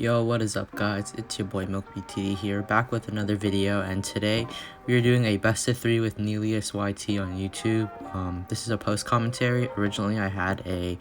Yo, what is up guys, it's your boy btdb here, back with another video, and today we are doing a best of 3 with Neilius YT on YouTube. This is a post commentary. Originally I had a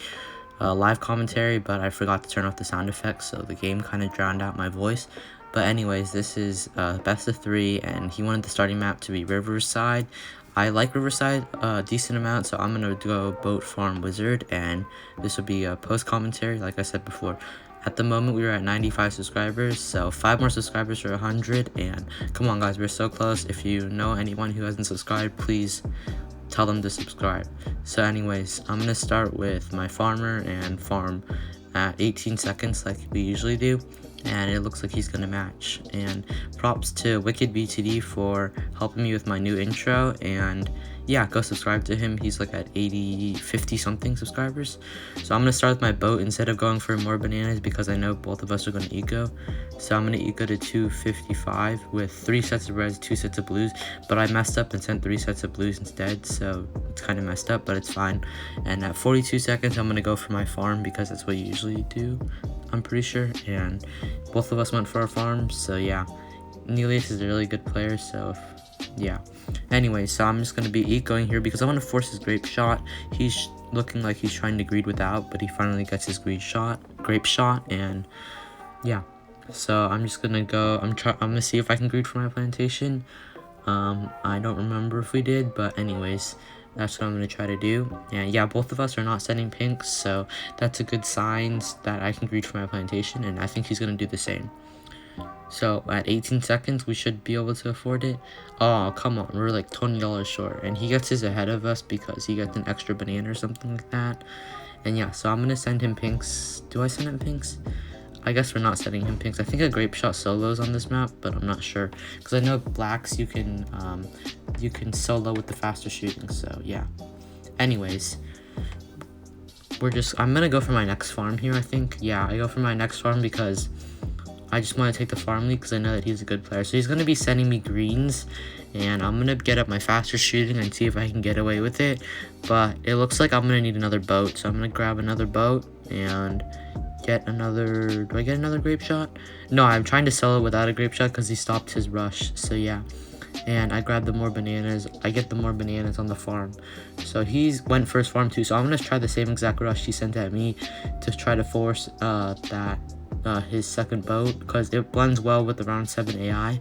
live commentary, but I forgot to turn off the sound effects, so the game kind of drowned out my voice. But anyways, this is best of 3, and he wanted the starting map to be Riverside. I like Riverside a decent amount, so I'm gonna go boat farm wizard, and this will be a post commentary like I said before. At the moment, we are at 95 subscribers, so 5 more subscribers for 100, and come on guys, we're so close. If you know anyone who hasn't subscribed, please tell them to subscribe. So anyways, I'm gonna start with my farmer and farm at 18 seconds like we usually do, and it looks like he's gonna match. And props to Wicked btd for helping me with my new intro, and yeah, go subscribe to him. He's like at 50 something subscribers. So I'm gonna start with my boat instead of going for more bananas, because I know both of us are gonna eco. So I'm gonna eco to 255 with 3 sets of reds, 2 sets of blues, but I messed up and sent 3 sets of blues instead, so it's kind of messed up, but it's fine. And at 42 seconds, I'm gonna go for my farm, because that's what you usually do, I'm pretty sure. And both of us went for our farms, so yeah, Neilius is a really good player, so yeah. Anyway, so I'm just gonna be ecoing here because I want to force his grape shot. He's looking like he's trying to greed without, but he finally gets his grape shot, and yeah. So I'm just gonna go. I'm gonna see if I can greed for my plantation. I don't remember if we did, but anyways, that's what I'm gonna try to do. And yeah, both of us are not setting pinks, so that's a good sign that I can greed for my plantation, and I think he's gonna do the same. So at 18 seconds, we should be able to afford it. Oh, come on, we're like $20 short, and he gets his ahead of us because he gets an extra banana or something like that. And yeah, so I'm gonna send him pinks. Do I send him pinks? I guess we're not sending him pinks. I think a grape shot solos on this map, but I'm not sure, because I know blacks you can solo with the faster shooting. So yeah. Anyways, I'm gonna go for my next farm here. I think, yeah, I go for my next farm because I just want to take the farm lead because I know that he's a good player. So he's going to be sending me greens, and I'm going to get up my faster shooting and see if I can get away with it. But it looks like I'm going to need another boat, so I'm going to grab another boat and get another... Do I get another grape shot? No, I'm trying to sell it without a grape shot because he stopped his rush. So yeah, and I grabbed the more bananas. I get the more bananas on the farm. So he's went first farm too, so I'm going to try the same exact rush he sent at me to try to force his second boat, because it blends well with the round 7 AI,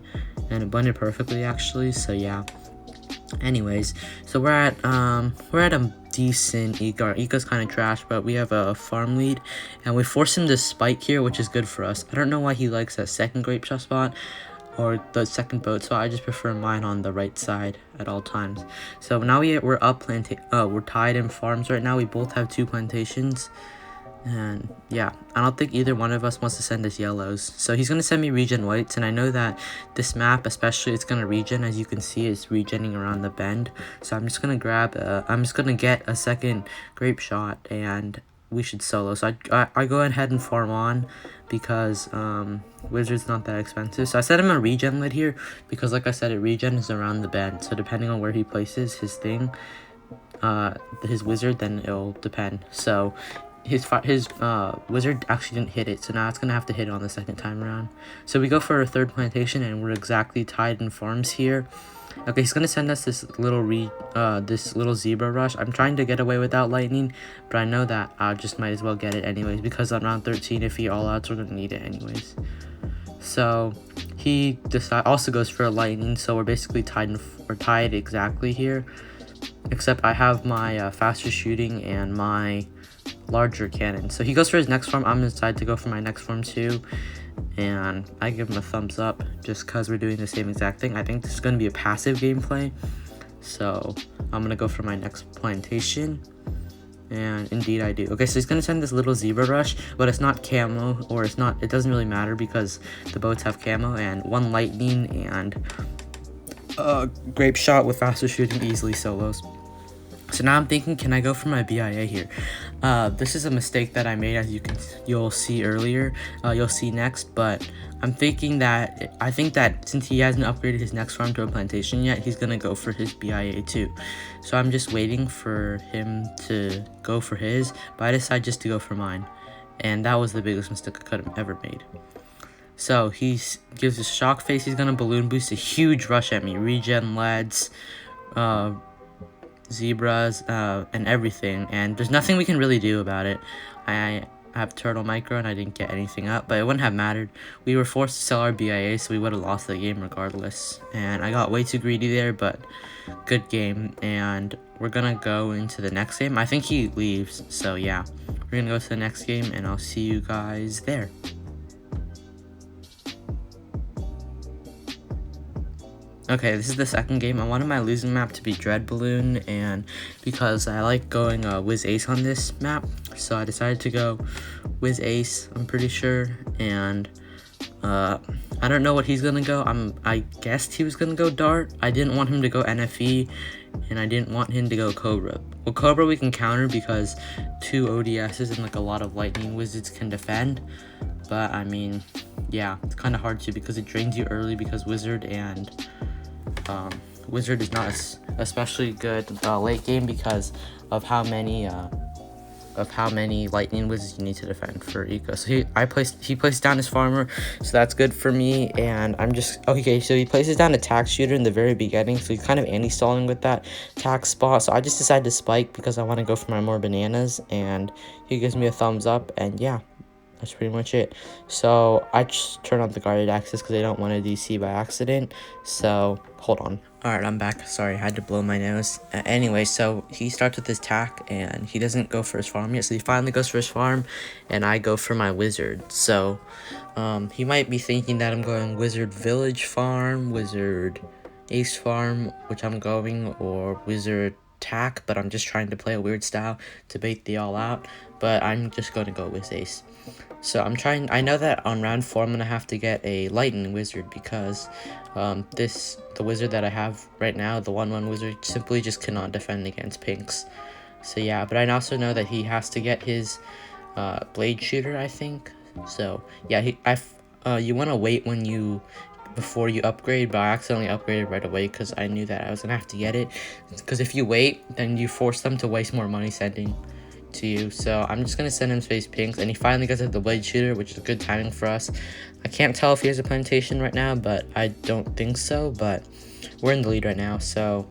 and it blended perfectly actually. So yeah. Anyways, so we're at a decent eco. Our eco's kind of trash, but we have a farm lead, and we force him to spike here, which is good for us. I don't know why he likes that second grape shot spot or the second boat, so I just prefer mine on the right side at all times. So now we're up we're tied in farms right now. We both have 2 plantations. And yeah, I don't think either one of us wants to send us yellows. So he's going to send me regen whites, and I know that this map especially, it's going to regen. As you can see, it's regenning around the bend. So I'm just going to get a second grape shot, and we should solo. So I go ahead and farm on because wizard's not that expensive. So I set him a regen lid here because, like I said, it regens around the bend. So depending on where he places his thing, his wizard, then it'll depend. So his wizard actually didn't hit it, so now it's gonna have to hit it on the second time around. So we go for a third plantation, and we're exactly tied in farms here. Okay, he's gonna send us this little zebra rush. I'm trying to get away without lightning, but I know that I just might as well get it anyways, because on round 13, if he all outs, we're gonna need it anyways. So he also goes for a lightning, so we're basically tied exactly here, except I have my faster shooting and my larger cannon. So he goes for his next farm. I'm gonna decide to go for my next farm too, and I give him a thumbs up just because we're doing the same exact thing. I think this is going to be a passive gameplay, so I'm gonna go for my next plantation, and indeed I do. Okay, so he's gonna send this little zebra rush, but it's not camo, or it doesn't really matter because the boats have camo, and 1 lightning and grape shot with faster shooting easily solos. So now I'm thinking, can I go for my BIA here? This is a mistake that I made, as you'll see earlier. You'll see next, but I think that since he hasn't upgraded his next farm to a plantation yet, he's gonna go for his BIA too. So I'm just waiting for him to go for his, but I decided just to go for mine, and that was the biggest mistake I could have ever made. So he gives a shock face. He's gonna balloon boost a huge rush at me. Regen leads, zebras, and everything. And there's nothing we can really do about it. I have turtle micro and I didn't get anything up, but it wouldn't have mattered. We were forced to sell our BIA, so we would have lost the game regardless. And I got way too greedy there, but good game. And we're gonna go into the next game. I think he leaves, so yeah. We're gonna go to the next game and I'll see you guys there. Okay, this is the second game. I wanted my losing map to be Dread Balloon, and because I like going Wiz Ace on this map, so I decided to go Wiz Ace, I'm pretty sure, and I don't know what he's gonna go. I guessed he was gonna go Dart. I didn't want him to go NFE, and I didn't want him to go Cobra. Well, Cobra we can counter because 2 ODSs and like a lot of lightning wizards can defend, but I mean, yeah, it's kind of hard to because it drains you early because wizard and wizard is not especially good late game because of how many lightning wizards you need to defend for eco. So he placed down his farmer, so that's good for me. And I'm just okay. So he places down a tax shooter in the very beginning, so he's kind of anti-stalling with that tax spot. So I just decided to spike because I want to go for my more bananas, and he gives me a thumbs up. And yeah, that's pretty much it. So I just turn on the guarded access because I don't want to DC by accident. So hold on. Alright, I'm back. Sorry, I had to blow my nose. Anyway, so he starts with his tack and he doesn't go for his farm yet. So he finally goes for his farm and I go for my wizard. So he might be thinking that I'm going wizard village farm, wizard ace farm, which I'm going, or wizard tack, but I'm just trying to play a weird style to bait the all out. But I'm just going to go with ace. So I know that on round 4 I'm going to have to get a lightning wizard because the wizard that I have right now, the 1/1 wizard, simply just cannot defend against pinks. So yeah, but I also know that he has to get his blade shooter, I think. So yeah, you want to wait before you upgrade, but I accidentally upgraded right away because I knew that I was going to have to get it. Because if you wait, then you force them to waste more money sending to you. So I'm just gonna send him space pinks, and he finally gets at the blade shooter, which is good timing for us. I can't tell if he has a plantation right now, but I don't think so. But we're in the lead right now, so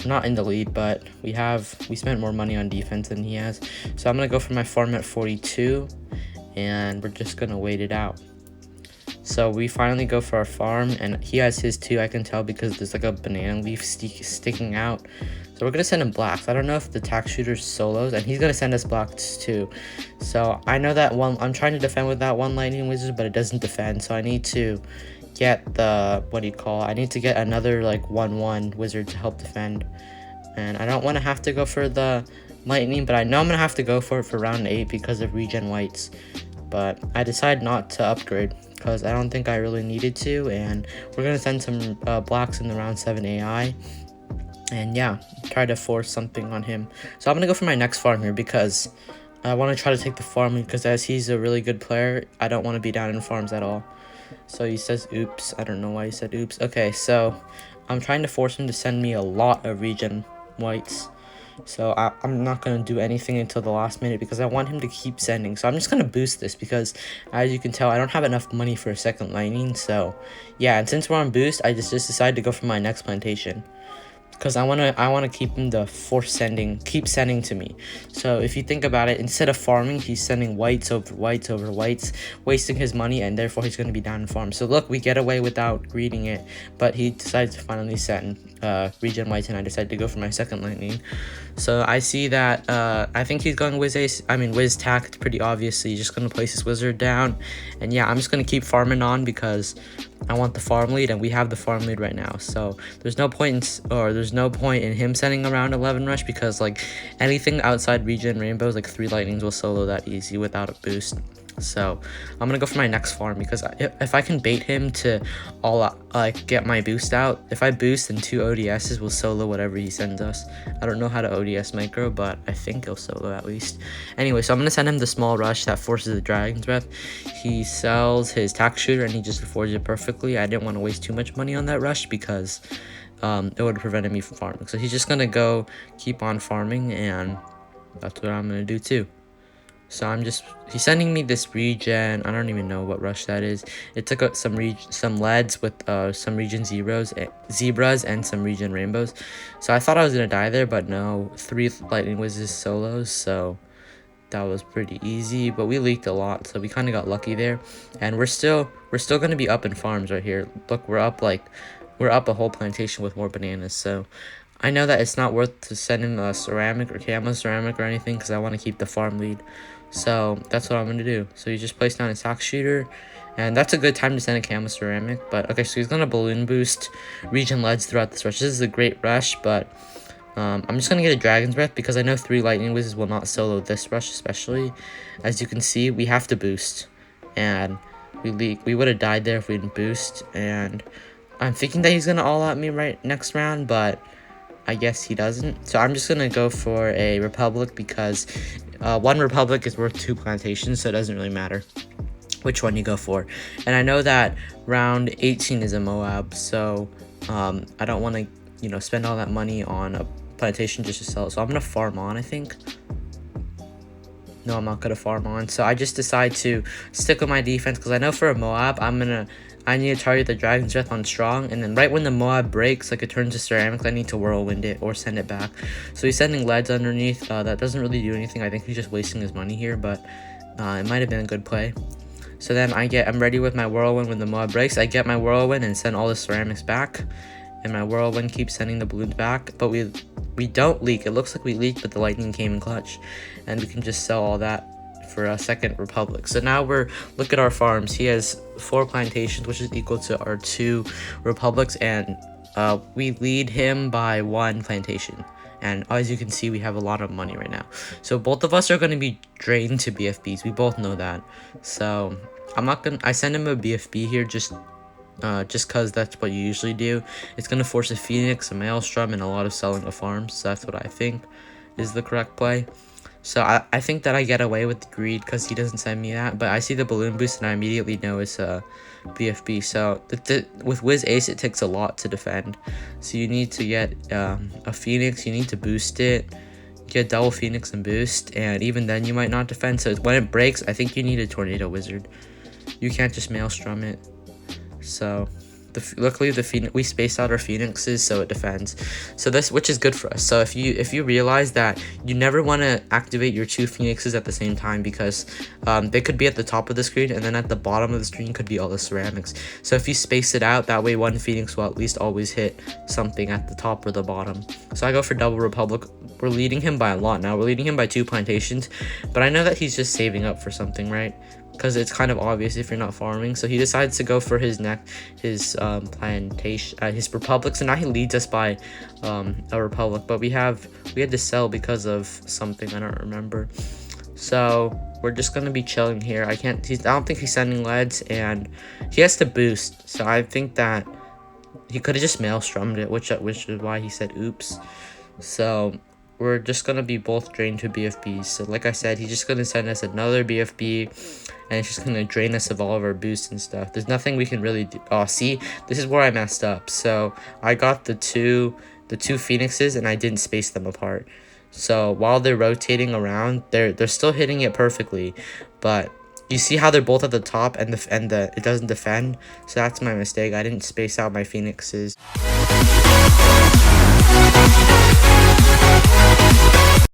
not in the lead, but we spent more money on defense than he has. So I'm gonna go for my farm at 42, and we're just gonna wait it out. So we finally go for our farm, and he has his too, I can tell, because there's like a banana leaf sticking out. So we're going to send him blacks. I don't know if the tax shooter solos, and he's going to send us blacks too. So I know that I'm trying to defend with that one lightning wizard, but it doesn't defend. So I need to get I need to get another like 1/1 wizard to help defend. And I don't want to have to go for the lightning, but I know I'm going to have to go for it for round 8 because of regen whites. But I decided not to upgrade because I don't think I really needed to, and we're going to send some blacks in the round 7 AI. And yeah, try to force something on him. So I'm going to go for my next farm here because I want to try to take the farm because as he's a really good player, I don't want to be down in farms at all. So he says oops. I don't know why he said oops. Okay, so I'm trying to force him to send me a lot of regen whites. So I'm not going to do anything until the last minute because I want him to keep sending. So I'm just going to boost this because, as you can tell, I don't have enough money for a second lightning. So yeah, and since we're on boost, I just decided to go for my next plantation. Because I wanna keep him to keep sending to me. So if you think about it, instead of farming, he's sending whites over whites over whites, wasting his money, and therefore he's gonna be down in farm. So look, we get away without greeting it, but he decides to finally send regen whites, and I decided to go for my second lightning. So I see that I think he's going Wiz tack. It's pretty obvious. So he's just gonna place his wizard down, and yeah, I'm just gonna keep farming on because I want the farm lead, and we have the farm lead right now. So there's no point in him sending around 11 rush because like anything outside regen rainbows, like 3 lightnings will solo that easy without a boost. So I'm gonna go for my next farm because if I can bait him to get my boost out, if I boost, then 2 ODSs will solo whatever he sends us. I don't know how to ODS micro, but I think he'll solo at least. Anyway, so I'm gonna send him the small rush that forces the dragon's breath. He sells his tax shooter and he just affords it perfectly. I didn't want to waste too much money on that rush because it would have prevented me from farming. So he's just gonna keep on farming, and that's what I'm gonna do too. So he's sending me this regen. I don't even know what rush that is. It took some leads with some regen zebras and some regen rainbows. So I thought I was gonna die there, but no, 3 lightning whizzes solos. So that was pretty easy, but we leaked a lot, so we kind of got lucky there. And we're still gonna be up in farms right here. Look, we're up a whole plantation with more bananas. So I know that it's not worth to send him a ceramic or camo ceramic or anything because I want to keep the farm lead. So that's what I'm gonna do. So he just placed down a sack shooter, and that's a good time to send a camo ceramic. But okay, so he's gonna balloon boost regen leads throughout this rush. This is a great rush, but I'm just gonna get a dragon's breath because I know 3 lightning whizzes will not solo this rush, especially. As you can see, we have to boost, and we would have died there if we didn't boost. And I'm thinking that he's gonna all out me right next round, but I guess he doesn't. So I'm just gonna go for a republic because 1 republic is worth 2 plantations, so it doesn't really matter which one you go for. And I know that round 18 is a moab, so I don't want to spend all that money on a plantation just to sell it. So I'm gonna farm on, I think. No, I'm not gonna farm on. So I just decide to stick with my defense because I know for a moab I need to target the dragon's breath on strong, and then right when the moab breaks, like it turns to ceramics, I need to whirlwind it or send it back. So he's sending leads underneath. That doesn't really do anything. I think he's just wasting his money here, but it might have been a good play. So then I'm ready with my whirlwind. When the moab breaks, I get my whirlwind and send all the ceramics back, and my whirlwind keeps sending the balloons back. But we don't leak. It looks like we leaked, but the lightning came in clutch, and we can just sell all that for a second republic. So now look at our farms. He has 4 plantations, which is equal to our 2 republics, and we lead him by 1 plantation. And as you can see, we have a lot of money right now. So both of us are going to be drained to BFBs. We both know that. So I send him a BFB here just because that's what you usually do. It's going to force a phoenix, a maelstrom, and a lot of selling of farms. So that's what I think is the correct play. So I think that I get away with the greed because he doesn't send me that. But I see the balloon boost and I immediately know it's a BFB. So with Wiz Ace, it takes a lot to defend. So you need to get a Phoenix. You need to boost it. Get double Phoenix and boost. And even then you might not defend. So when it breaks, I think you need a Tornado Wizard. You can't just Maelstrom it. So luckily we spaced out our phoenixes so it defends, so which is good for us. So if you realize that you never want to activate your 2 phoenixes at the same time because they could be at the top of the screen and then at the bottom of the screen could be all the ceramics. So if you space it out, that way 1 phoenix will at least always hit something at the top or the bottom. So I go for double republic. We're leading him by a lot now. We're leading him by 2 plantations, but I know that he's just saving up for something, right? Because it's kind of obvious if you're not farming. So he decides to go for his plantation, his republic. So now he leads us by a republic, but we had to sell because of something I don't remember. So we're just gonna be chilling here. I don't think he's sending leads, and he has to boost. So I think that he could have just maelstrommed it, which is why he said oops. So we're just gonna be both drained to BFBs. So like I said, he's just gonna send us another BFB, and it's just gonna drain us of all of our boosts and stuff. There's nothing we can really do. Oh, see, this is where I messed up. So I got the two phoenixes and I didn't space them apart. So while they're rotating around, they're still hitting it perfectly, but you see how they're both at the top and it doesn't defend. So that's my mistake. I didn't space out my phoenixes.